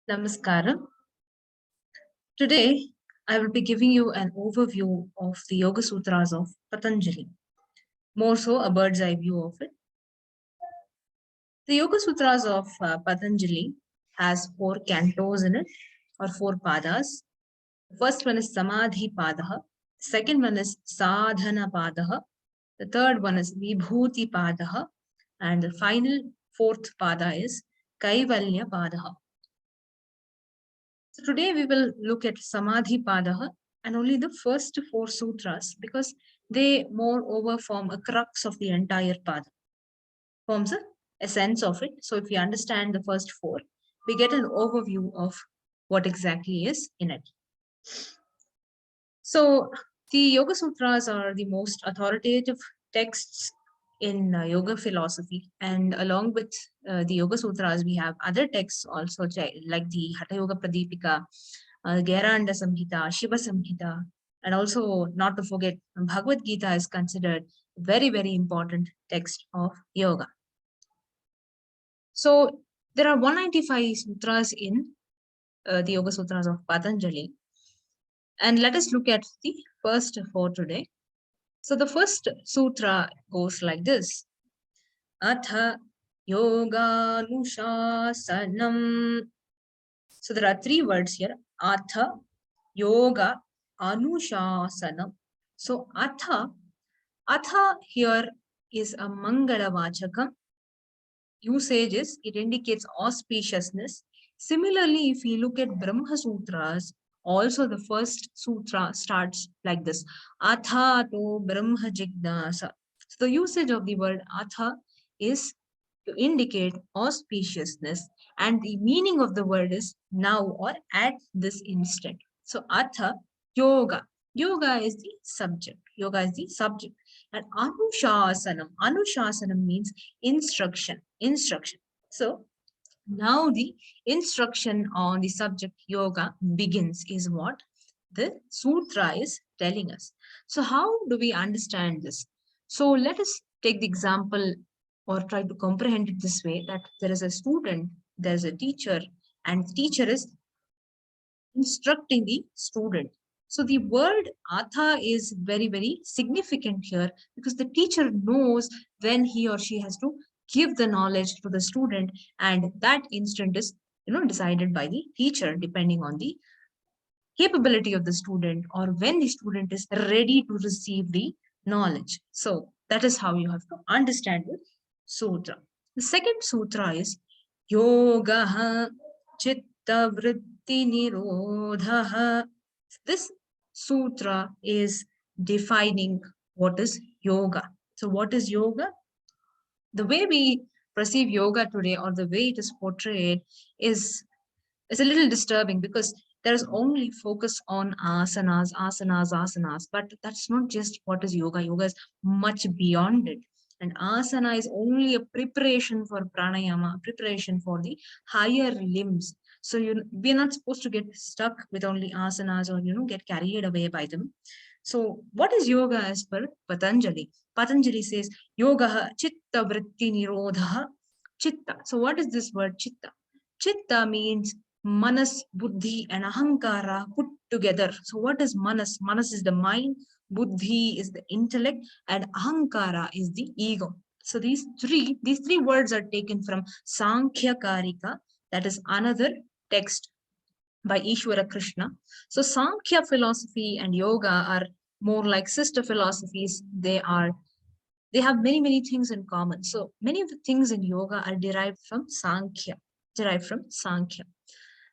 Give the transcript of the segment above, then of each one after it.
Namaskaram. Today, I will be giving you an overview of the Yoga Sutras of Patanjali, more so a bird's eye view of it. The Yoga Sutras of Patanjali has 4 cantos in it, or 4 padas. The first one is Samādhi Pādaḥ, the second one is Sadhana Pādaḥ, the third one is Vibhuti Pādaḥ, and the final 4th pada is Kaivalya Pādaḥ. So today we will look at Samādhi Pādaḥ and only the first 4 sutras because they moreover form a crux of the entire pada, forms a essence of it. So if we understand the first 4, we get an overview of what exactly is in it. So the Yoga Sutras are the most authoritative texts in yoga philosophy, and along with the Yoga Sutras, we have other texts also like the Hatha Yoga Pradipika, Gheranda Samhita, Shiva Samhita, and also not to forget Bhagavad Gita is considered very, very important text of yoga. So there are 195 sutras in the Yoga Sutras of Patanjali, and let us look at the first 4 today. So the first sutra goes like this: Atha Yoga Anushasanam. So there are 3 words here: Atha, Yoga, Anushasanam. So Atha here is a Mangala Vachakam. Usage is, it indicates auspiciousness. Similarly, if we look at Brahma Sutras, also the first sutra starts like this: Atha to Brahma Jignasa. So the usage of the word Atha is to indicate auspiciousness, and the meaning of the word is now or at this instant. So Atha, Yoga. Yoga is the subject. Yoga is the subject. And Anushasanam means instruction. So now the instruction on the subject yoga begins is what the sutra is telling us. So how do we understand this? So let us take the example or try to comprehend it this way, that there is a student, there's a teacher, and the teacher is instructing the student. So the word Atha is very, very significant here because the teacher knows when he or she has to give the knowledge to the student, and that instant is decided by the teacher depending on the capability of the student or when the student is ready to receive the knowledge. So that is how you have to understand the sutra. The second sutra is Yoga Chitta Vritti Nirodha. This sutra is defining what is yoga. So what is yoga? The way we perceive yoga today, or the way it is portrayed, is a little disturbing because there is only focus on asanas, but that's not just what is yoga. Yoga is much beyond it. And asana is only a preparation for pranayama, preparation for the higher limbs. So we're not supposed to get stuck with only asanas or get carried away by them. So what is yoga as per Patanjali? Patanjali says yoga chitta vritti nirodha. Chitta. So what is this word chitta? Chitta means manas, buddhi, and ahankara put together. So what is manas? Manas is the mind, buddhi is the intellect, and ahankara is the ego. So these three words are taken from Sankhya Karika, that is another text by Ishwara Krishna. So Sankhya philosophy and yoga are more like sister philosophies. They have many, many things in common. So many of the things in yoga are derived from Sankhya.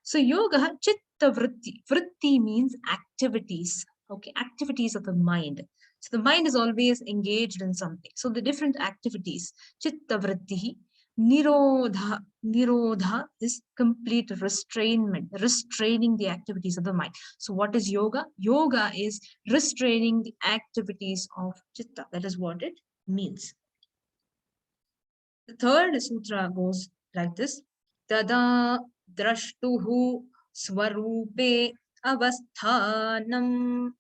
So yoga chitta vritti. Vritti means activities. Okay, activities of the mind. So the mind is always engaged in something. So the different activities. Chitta vritti. Nirodha. Nirodha is complete restrainment, restraining the activities of the mind. So what is yoga? Yoga is restraining the activities of chitta. That is what it means. The third sutra goes like this: Tada drashtuhu swarupe avasthanam.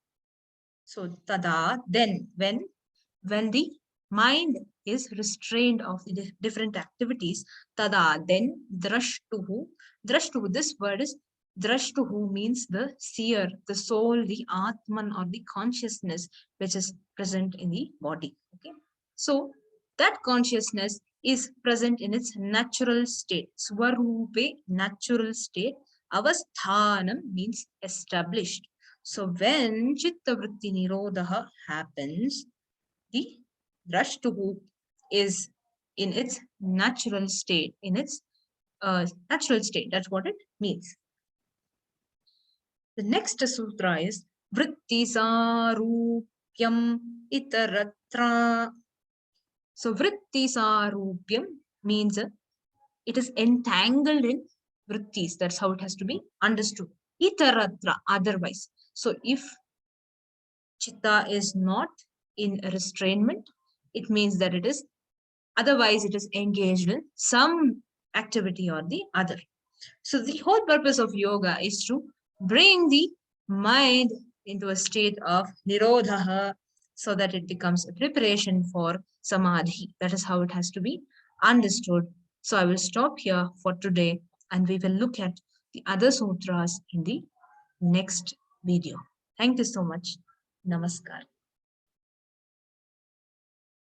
So tada, then when the mind is restrained of the different activities, tada, then drashtuhu. Drashtuhu, this word is drashtuhu, means the seer, the soul, the atman, or the consciousness which is present in the body. Okay, so that consciousness is present in its natural state. Swarupe, natural state. Avasthanam means established. So when chitta vritti nirodha happens, the drashtuhu is in its natural state, in its natural state. That's what it means. The next sutra is vritti sarupyam itaratra. So vritti sarupyam means it is entangled in vrittis. That's how it has to be understood. Itaratra, otherwise. So if chitta is not in restrainment, it means that it is otherwise it is engaged in some activity or the other. So the whole purpose of yoga is to bring the mind into a state of nirodha so that it becomes a preparation for samadhi. That is how it has to be understood. So I will stop here for today and we will look at the other sutras in the next video. Thank you so much. Namaskar.